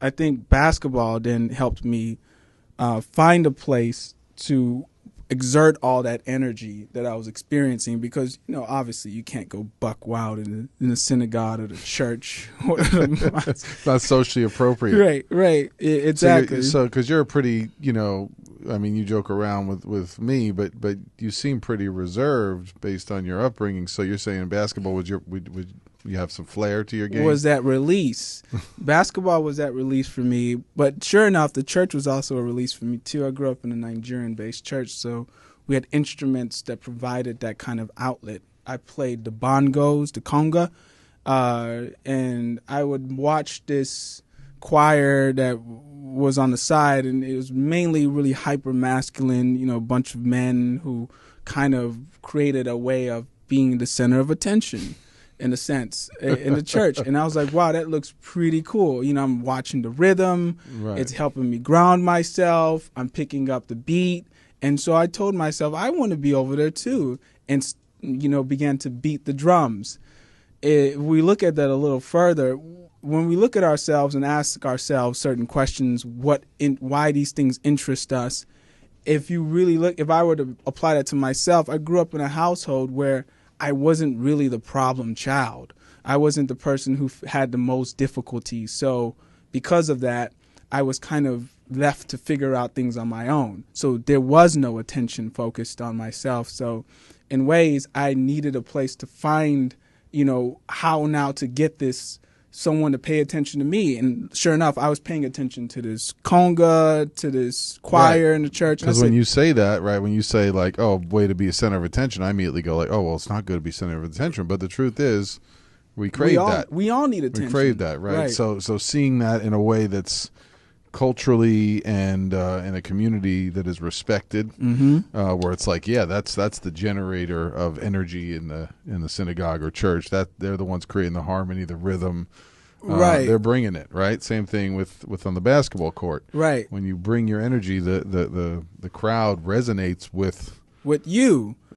I think basketball then helped me find a place to exert all that energy that I was experiencing because obviously you can't go buck wild in the synagogue or the church or the mosque. Not socially appropriate. Right, exactly. So because you're a pretty, I mean, you joke around with me, but you seem pretty reserved based on your upbringing. So you're saying basketball would you have some flair to your game? Was that release. Basketball was that release for me. But sure enough, the church was also a release for me, too. I grew up in a Nigerian-based church, so we had instruments that provided that kind of outlet. I played the bongos, the conga, and I would watch this choir that was on the side, and it was mainly really hyper-masculine, a bunch of men who kind of created a way of being the center of attention, in a sense, in the church. And I was like, wow, that looks pretty cool. I'm watching the rhythm. Right. It's helping me ground myself. I'm picking up the beat. And so I told myself, I want to be over there too. And, began to beat the drums. If we look at that a little further, when we look at ourselves and ask ourselves certain questions, why these things interest us, if I were to apply that to myself, I grew up in a household where I wasn't really the problem child. I wasn't the person who had the most difficulty. So because of that, I was kind of left to figure out things on my own. So there was no attention focused on myself. So in ways, I needed a place to find, how now to get someone to pay attention to me. And sure enough, I was paying attention to this conga, to this choir in the church. Because when you say that, right, when you say like, oh, way to be a center of attention, I immediately go like, oh, well, it's not good to be center of attention. But the truth is, we crave that. We all need attention. We crave that, right? So seeing that in a way that's culturally and in a community that is respected, where it's like, yeah, that's the generator of energy in the synagogue or church. That they're the ones creating the harmony, the rhythm. Right, they're bringing it. Right, same thing with on the basketball court. Right, when you bring your energy, the crowd resonates with you.